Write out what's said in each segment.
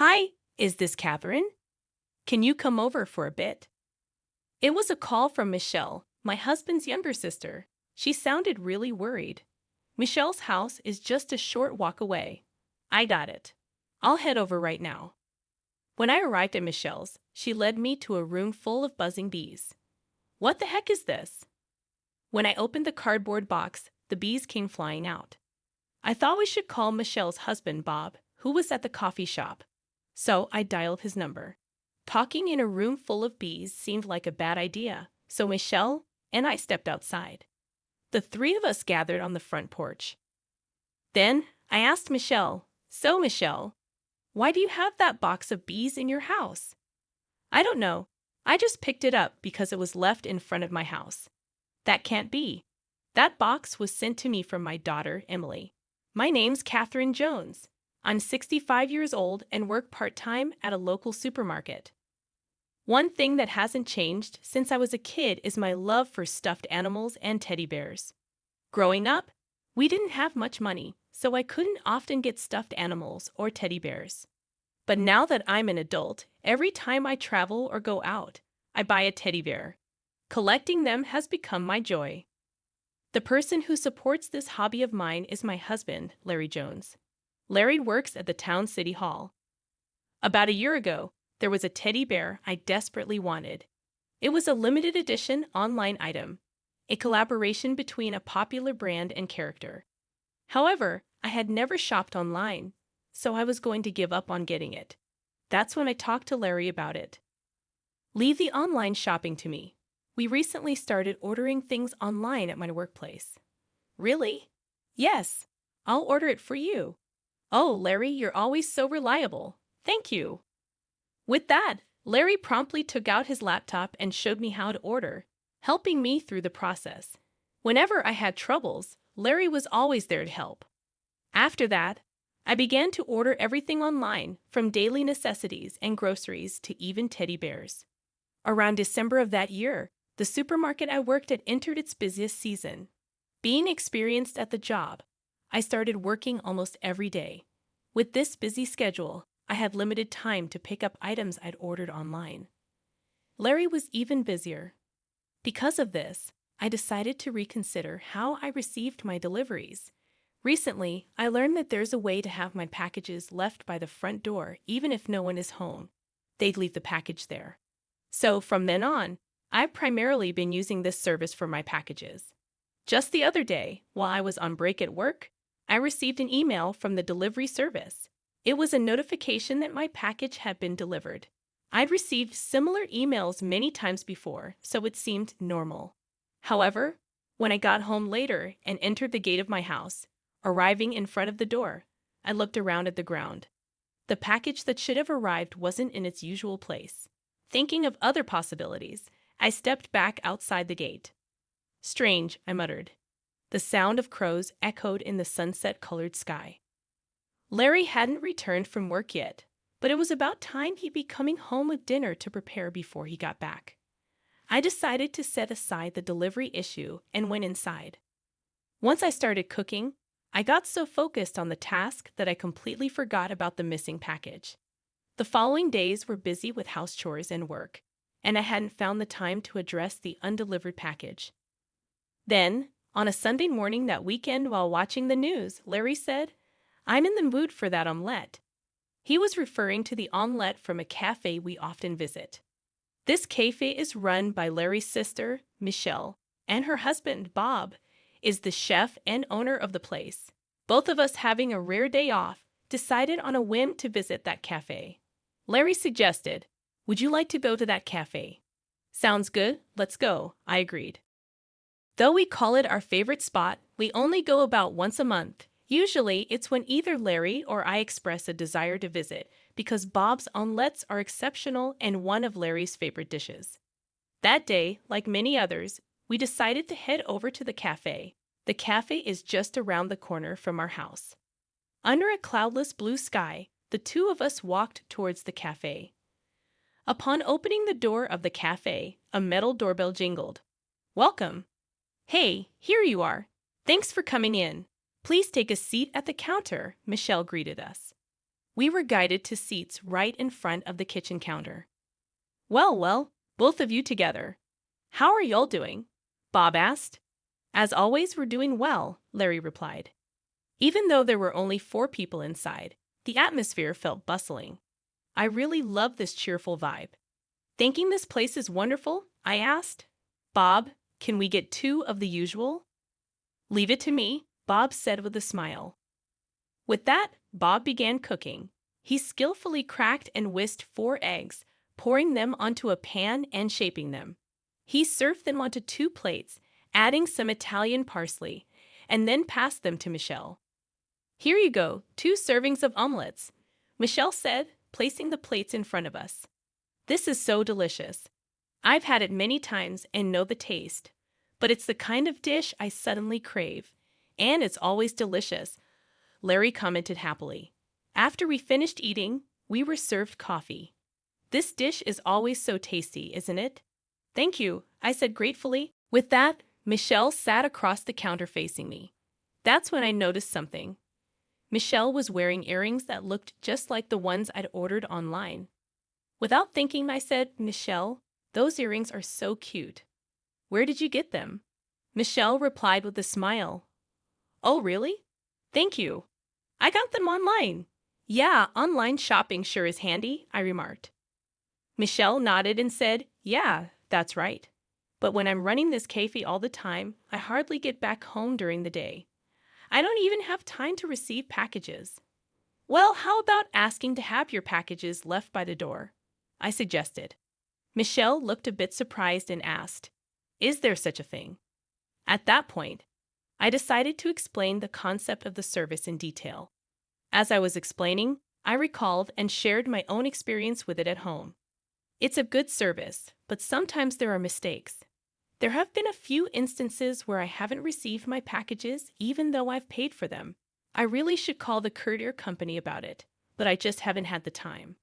Hi, is this Catherine? Can you come over for a bit? It was a call from Michelle, my husband's younger sister. She sounded really worried. Michelle's house is just a short walk away. I got it. I'll head over right now. When I arrived at Michelle's, she led me to a room full of buzzing bees. What the heck is this? When I opened the cardboard box, the bees came flying out. I thought we should call Michelle's husband, Bob, who was at the coffee shop. So I dialed his number. Talking in a room full of bees seemed like a bad idea, so Michelle and I stepped outside. The three of us gathered on the front porch. Then I asked Michelle, "So, Michelle, why do you have that box of bees in your house?" "I don't know. I just picked it up because it was left in front of my house." "That can't be. That box was sent to me from my daughter, Emily. My name's Catherine Jones. I'm 65 years old and work part-time at a local supermarket. One thing that hasn't changed since I was a kid is my love for stuffed animals and teddy bears. Growing up, we didn't have much money, so I couldn't often get stuffed animals or teddy bears. But now that I'm an adult, every time I travel or go out, I buy a teddy bear. Collecting them has become my joy." The person who supports this hobby of mine is my husband, Larry Jones. Larry works at the town city hall. About a year ago, there was a teddy bear I desperately wanted. It was a limited edition online item, a collaboration between a popular brand and character. However, I had never shopped online, so I was going to give up on getting it. That's when I talked to Larry about it. "Leave the online shopping to me. We recently started ordering things online at my workplace." "Really?" "Yes. I'll order it for you." "Oh, Larry, you're always so reliable. Thank you." With that, Larry promptly took out his laptop and showed me how to order, helping me through the process. Whenever I had troubles, Larry was always there to help. After that, I began to order everything online, from daily necessities and groceries to even teddy bears. Around December of that year, the supermarket I worked at entered its busiest season. Being experienced at the job, I started working almost every day. With this busy schedule, I had limited time to pick up items I'd ordered online. Larry was even busier. Because of this, I decided to reconsider how I received my deliveries. Recently, I learned that there's a way to have my packages left by the front door even if no one is home. They'd leave the package there. So from then on, I've primarily been using this service for my packages. Just the other day, while I was on break at work, I received an email from the delivery service. It was a notification that my package had been delivered. I'd received similar emails many times before, so it seemed normal. However, when I got home later and entered the gate of my house, arriving in front of the door, I looked around at the ground. The package that should have arrived wasn't in its usual place. Thinking of other possibilities, I stepped back outside the gate. "Strange," I muttered. The sound of crows echoed in the sunset-colored sky. Larry hadn't returned from work yet, but it was about time he'd be coming home with dinner to prepare before he got back. I decided to set aside the delivery issue and went inside. Once I started cooking, I got so focused on the task that I completely forgot about the missing package. The following days were busy with house chores and work, and I hadn't found the time to address the undelivered package. Then, on a Sunday morning that weekend while watching the news, Larry said, "I'm in the mood for that omelette." He was referring to the omelette from a cafe we often visit. This cafe is run by Larry's sister, Michelle, and her husband, Bob, is the chef and owner of the place. Both of us, having a rare day off, decided on a whim to visit that cafe. Larry suggested, "Would you like to go to that cafe?" "Sounds good, let's go," I agreed. Though we call it our favorite spot, we only go about once a month. Usually, it's when either Larry or I express a desire to visit, because Bob's omelettes are exceptional and one of Larry's favorite dishes. That day, like many others, we decided to head over to the cafe. The cafe is just around the corner from our house. Under a cloudless blue sky, the two of us walked towards the cafe. Upon opening the door of the cafe, a metal doorbell jingled. "Welcome." "Hey, here you are. Thanks for coming in. Please take a seat at the counter," Michelle greeted us. We were guided to seats right in front of the kitchen counter. Well, both of you together. How are y'all doing? Bob asked. As always, we're doing well, Larry replied. Even though there were only 4 people inside, the atmosphere felt bustling. I really love this cheerful vibe. Thinking this place is wonderful? I asked. Bob, can we get 2 of the usual? Leave it to me, Bob said with a smile. With that, Bob began cooking. He skillfully cracked and whisked 4 eggs, pouring them onto a pan and shaping them. He served them onto 2 plates, adding some Italian parsley, and then passed them to Michelle. Here you go, 2 servings of omelets, Michelle said, placing the plates in front of us. This is so delicious. I've had it many times and know the taste, but it's the kind of dish I suddenly crave. And it's always delicious, Larry commented happily. After we finished eating, we were served coffee. This dish is always so tasty, isn't it? Thank you, I said gratefully. With that, Michelle sat across the counter facing me. That's when I noticed something. Michelle was wearing earrings that looked just like the ones I'd ordered online. Without thinking, I said, Michelle, those earrings are so cute. Where did you get them? Michelle replied with a smile. Oh, really? Thank you. I got them online. Yeah, online shopping sure is handy, I remarked. Michelle nodded and said, yeah, that's right. But when I'm running this cafe all the time, I hardly get back home during the day. I don't even have time to receive packages. Well, how about asking to have your packages left by the door? I suggested. Michelle looked a bit surprised and asked, is there such a thing? At that point, I decided to explain the concept of the service in detail. As I was explaining, I recalled and shared my own experience with it at home. It's a good service, but sometimes there are mistakes. There have been a few instances where I haven't received my packages even though I've paid for them. I really should call the courier company about it, but I just haven't had the time.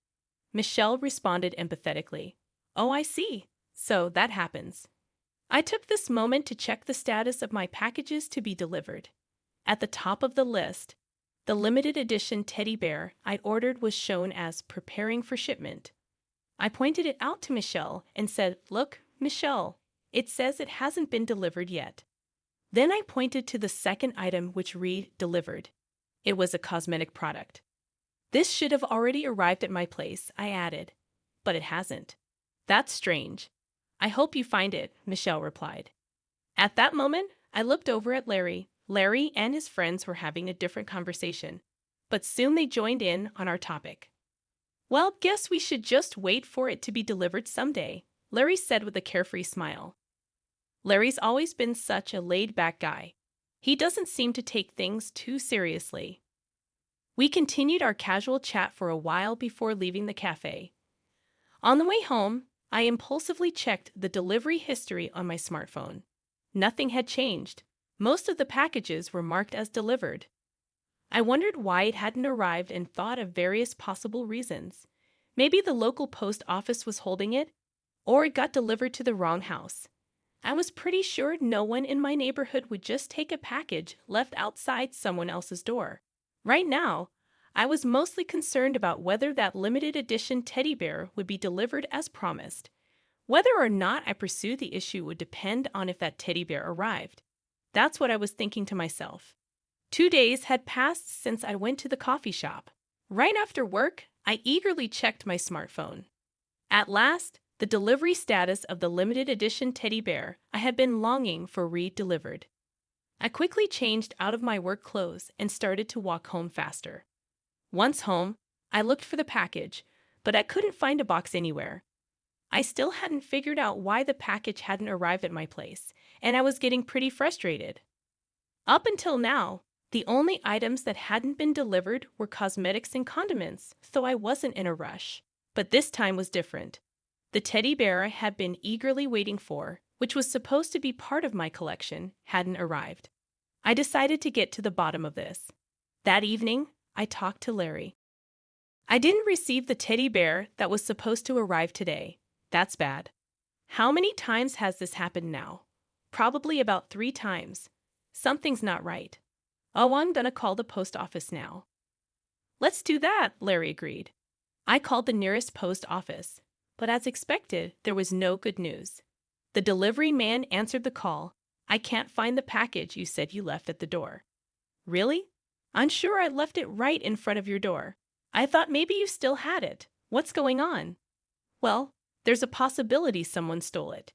Michelle responded empathetically. Oh, I see. So that happens. I took this moment to check the status of my packages to be delivered. At the top of the list, the limited edition teddy bear I'd ordered was shown as preparing for shipment. I pointed it out to Michelle and said, look, Michelle, it says it hasn't been delivered yet. Then I pointed to the second item which read delivered. It was a cosmetic product. This should have already arrived at my place, I added, but it hasn't. That's strange. I hope you find it, Michelle replied. At that moment, I looked over at Larry. Larry and his friends were having a different conversation, but soon they joined in on our topic. Well, guess we should just wait for it to be delivered someday, Larry said with a carefree smile. Larry's always been such a laid-back guy. He doesn't seem to take things too seriously. We continued our casual chat for a while before leaving the cafe. On the way home, I impulsively checked the delivery history on my smartphone. Nothing had changed. Most of the packages were marked as delivered. I wondered why it hadn't arrived and thought of various possible reasons. Maybe the local post office was holding it, or it got delivered to the wrong house. I was pretty sure no one in my neighborhood would just take a package left outside someone else's door. Right now, I was mostly concerned about whether that limited edition teddy bear would be delivered as promised. Whether or not I pursued the issue would depend on if that teddy bear arrived. That's what I was thinking to myself. 2 days had passed since I went to the coffee shop. Right after work, I eagerly checked my smartphone. At last, the delivery status of the limited edition teddy bear I had been longing for re-delivered. I quickly changed out of my work clothes and started to walk home faster. Once home, I looked for the package, but I couldn't find a box anywhere. I still hadn't figured out why the package hadn't arrived at my place, and I was getting pretty frustrated. Up until now, the only items that hadn't been delivered were cosmetics and condiments, so I wasn't in a rush. But this time was different. The teddy bear I had been eagerly waiting for, which was supposed to be part of my collection, hadn't arrived. I decided to get to the bottom of this. That evening, I talked to Larry. I didn't receive the teddy bear that was supposed to arrive today. That's bad. How many times has this happened now? Probably about 3 times. Something's not right. Oh, I'm gonna call the post office now. Let's do that, Larry agreed. I called the nearest post office, but as expected, there was no good news. The delivery man answered the call. I can't find the package you said you left at the door. Really? I'm sure I left it right in front of your door. I thought maybe you still had it. What's going on? Well, there's a possibility someone stole it.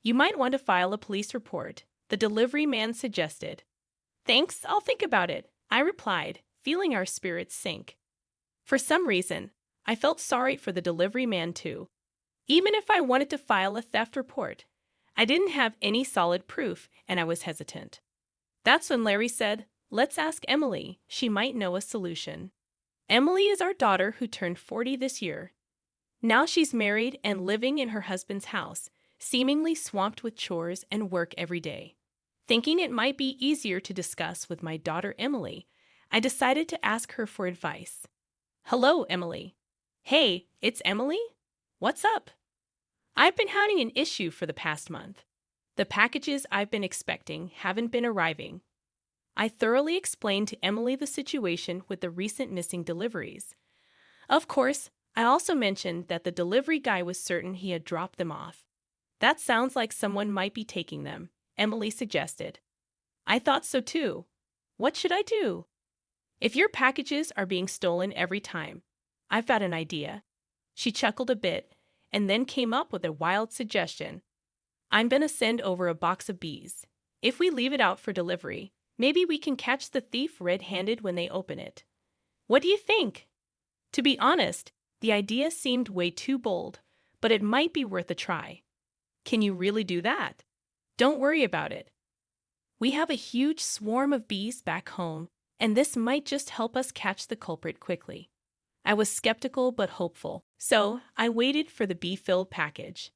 You might want to file a police report, the delivery man suggested. Thanks, I'll think about it, I replied, feeling our spirits sink. For some reason, I felt sorry for the delivery man too. Even if I wanted to file a theft report, I didn't have any solid proof and I was hesitant. That's when Larry said, "Let's ask Emily. She might know a solution." Emily is our daughter who turned 40 this year. Now she's married and living in her husband's house, seemingly swamped with chores and work every day. Thinking it might be easier to discuss with my daughter Emily, I decided to ask her for advice. Hello, Emily. Hey, it's Emily? What's up? I've been having an issue for the past month. The packages I've been expecting haven't been arriving. I thoroughly explained to Emily the situation with the recent missing deliveries. Of course, I also mentioned that the delivery guy was certain he had dropped them off. That sounds like someone might be taking them, Emily suggested. I thought so too. What should I do? If your packages are being stolen every time, I've got an idea. She chuckled a bit and then came up with a wild suggestion. I'm going to send over a box of bees. If we leave it out for delivery, maybe we can catch the thief red-handed when they open it. What do you think? To be honest, the idea seemed way too bold, but it might be worth a try. Can you really do that? Don't worry about it. We have a huge swarm of bees back home, and this might just help us catch the culprit quickly. I was skeptical but hopeful, so I waited for the bee-filled package.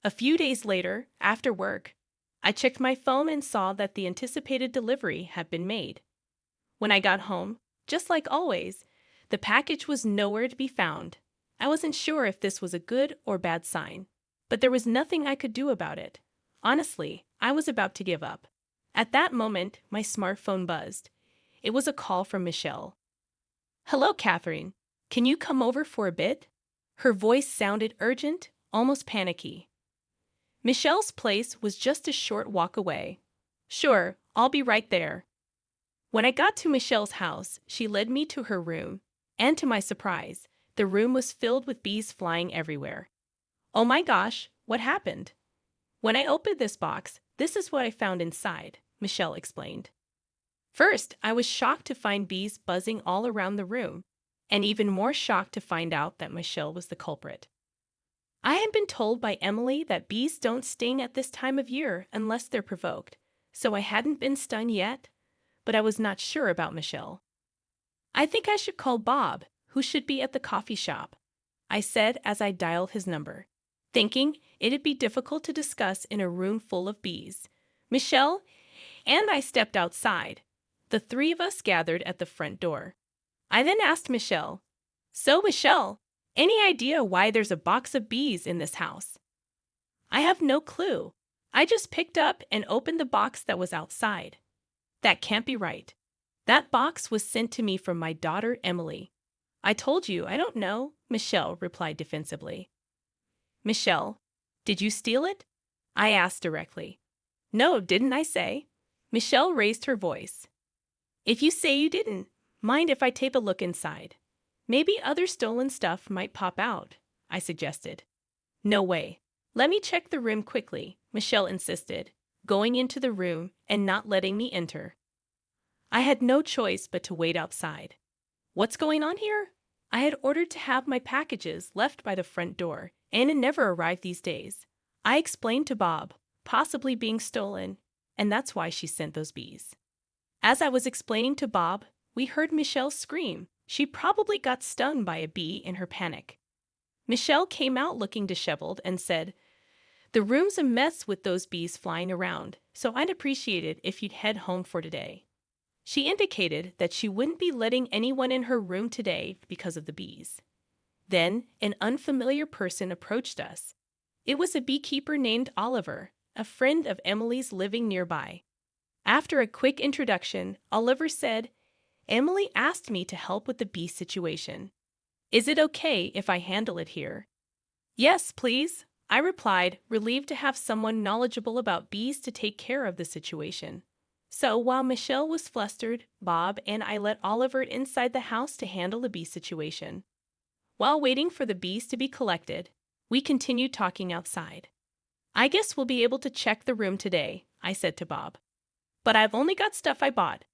A few days later, after work, I checked my phone and saw that the anticipated delivery had been made. When I got home, just like always, the package was nowhere to be found. I wasn't sure if this was a good or bad sign, but there was nothing I could do about it. Honestly, I was about to give up. At that moment, my smartphone buzzed. It was a call from Michelle. Hello, Catherine. Can you come over for a bit? Her voice sounded urgent, almost panicky. Michelle's place was just a short walk away. Sure, I'll be right there. When I got to Michelle's house, she led me to her room, and to my surprise, the room was filled with bees flying everywhere. Oh my gosh, what happened? When I opened this box, this is what I found inside, Michelle explained. First, I was shocked to find bees buzzing all around the room, and even more shocked to find out that Michelle was the culprit. I had been told by Emily that bees don't sting at this time of year unless they're provoked, so I hadn't been stung yet, but I was not sure about Michelle. I think I should call Bob, who should be at the coffee shop, I said as I dialed his number, thinking it'd be difficult to discuss in a room full of bees. Michelle and I stepped outside. The three of us gathered at the front door. I then asked Michelle, "So, Michelle, any idea why there's a box of bees in this house?" "I have no clue. I just picked up and opened the box that was outside." "That can't be right. That box was sent to me from my daughter Emily." "I told you, I don't know," Michelle replied defensively. "Michelle, did you steal it?" I asked directly. "No, didn't I say?" Michelle raised her voice. "If you say you didn't, mind if I take a look inside? Maybe other stolen stuff might pop out," I suggested. "No way. Let me check the room quickly," Michelle insisted, going into the room and not letting me enter. I had no choice but to wait outside. What's going on here? I had ordered to have my packages left by the front door, and it never arrived these days. I explained to Bob, possibly being stolen, and that's why she sent those bees. As I was explaining to Bob, we heard Michelle scream. She probably got stung by a bee in her panic. Michelle came out looking disheveled and said, "The room's a mess with those bees flying around, so I'd appreciate it if you'd head home for today." She indicated that she wouldn't be letting anyone in her room today because of the bees. Then an unfamiliar person approached us. It was a beekeeper named Oliver, a friend of Emily's living nearby. After a quick introduction, Oliver said, Emily asked me to help with the bee situation. Is it okay if I handle it here? Yes, please, I replied, relieved to have someone knowledgeable about bees to take care of the situation. So while Michelle was flustered, Bob and I let Oliver inside the house to handle the bee situation. While waiting for the bees to be collected, we continued talking outside. I guess we'll be able to check the room today, I said to Bob. But I've only got stuff I bought.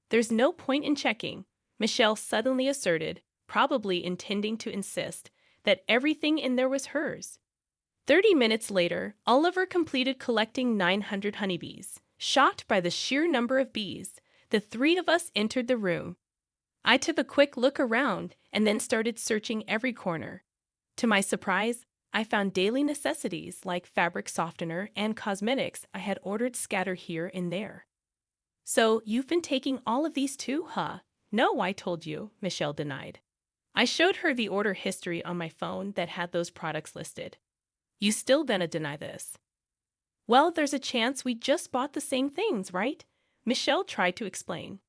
There's no point in checking, Michelle suddenly asserted, probably intending to insist that everything in there was hers. 30 minutes later, Oliver completed collecting 900 honeybees. Shocked by the sheer number of bees, the three of us entered the room. I took a quick look around and then started searching every corner. To my surprise, I found daily necessities like fabric softener and cosmetics I had ordered scattered here and there. So you've been taking all of these too, huh? No, I told you, Michelle denied. I showed her the order history on my phone that had those products listed. You still gonna deny this? Well, there's a chance we just bought the same things, right? Michelle tried to explain.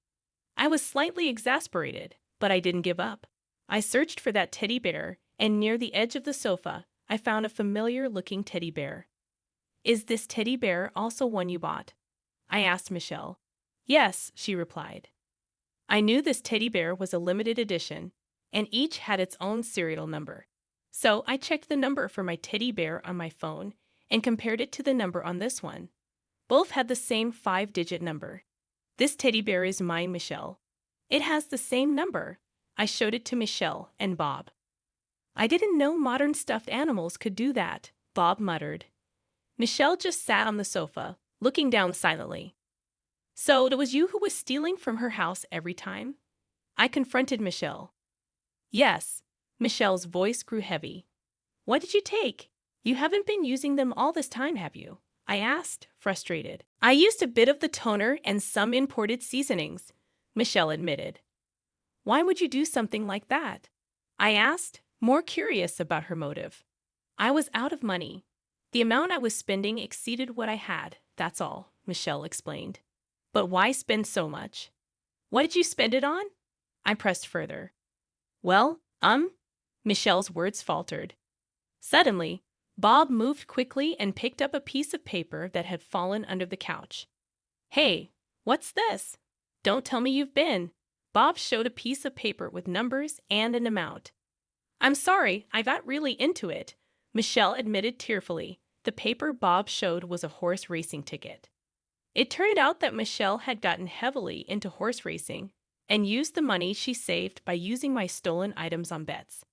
I was slightly exasperated, but I didn't give up. I searched for that teddy bear, and near the edge of the sofa, I found a familiar-looking teddy bear. Is this teddy bear also one you bought? I asked Michelle. Yes, she replied. I knew this teddy bear was a limited edition, and each had its own serial number. So I checked the number for my teddy bear on my phone and compared it to the number on this one. Both had the same 5-digit number. This teddy bear is mine, Michelle. It has the same number. I showed it to Michelle and Bob. I didn't know modern stuffed animals could do that, Bob muttered. Michelle just sat on the sofa, looking down silently. So it was you who was stealing from her house every time? I confronted Michelle. Yes. Michelle's voice grew heavy. What did you take? You haven't been using them all this time, have you? I asked, frustrated. I used a bit of the toner and some imported seasonings, Michelle admitted. Why would you do something like that? I asked, more curious about her motive. I was out of money. The amount I was spending exceeded what I had, that's all, Michelle explained. But why spend so much? What did you spend it on? I pressed further. Well, Michelle's words faltered. Suddenly, Bob moved quickly and picked up a piece of paper that had fallen under the couch. Hey, what's this? Don't tell me you've been. Bob showed a piece of paper with numbers and an amount. I'm sorry, I got really into it, Michelle admitted tearfully. The paper Bob showed was a horse racing ticket. It turned out that Michelle had gotten heavily into horse racing and used the money she saved by using my stolen items on bets.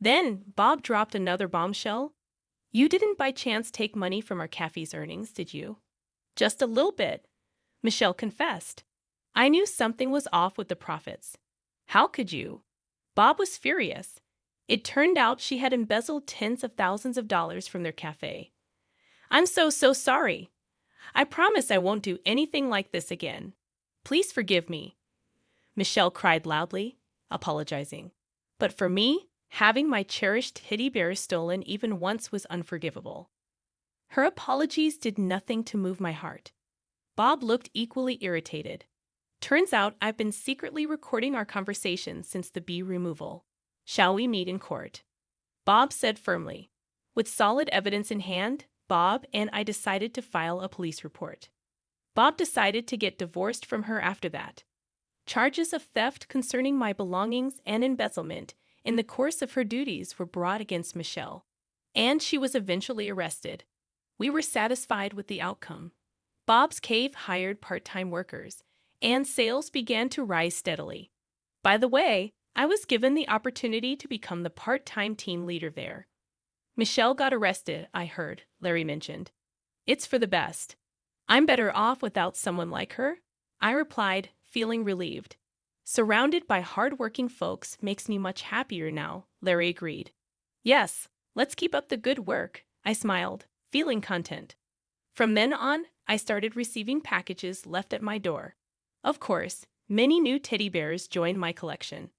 Then Bob dropped another bombshell. You didn't by chance take money from our cafe's earnings, did you? Just a little bit, Michelle confessed. I knew something was off with the profits. How could you? Bob was furious. It turned out she had embezzled tens of thousands of dollars from their cafe. I'm so sorry. I promise I won't do anything like this again. Please forgive me, Michelle cried loudly, apologizing. But for me, having my cherished teddy bear stolen even once was unforgivable. Her apologies did nothing to move my heart. Bob looked equally irritated. Turns out I've been secretly recording our conversation since the bee removal. Shall we meet in court? Bob said firmly. With solid evidence in hand, Bob and I decided to file a police report. Bob decided to get divorced from her after that. Charges of theft concerning my belongings and embezzlement in the course of her duties were brought against Michelle, and she was eventually arrested. We were satisfied with the outcome. Bob's cave hired part-time workers, and sales began to rise steadily. By the way, I was given the opportunity to become the part-time team leader there. Michelle got arrested, I heard, Larry mentioned. It's for the best. I'm better off without someone like her, I replied, feeling relieved. Surrounded by hard-working folks makes me much happier now, Larry agreed. Yes, let's keep up the good work, I smiled, feeling content. From then on, I started receiving packages left at my door. Of course, many new teddy bears joined my collection.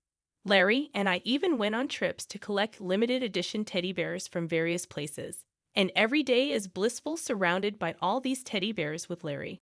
Larry and I even went on trips to collect limited edition teddy bears from various places. And every day is blissful surrounded by all these teddy bears with Larry.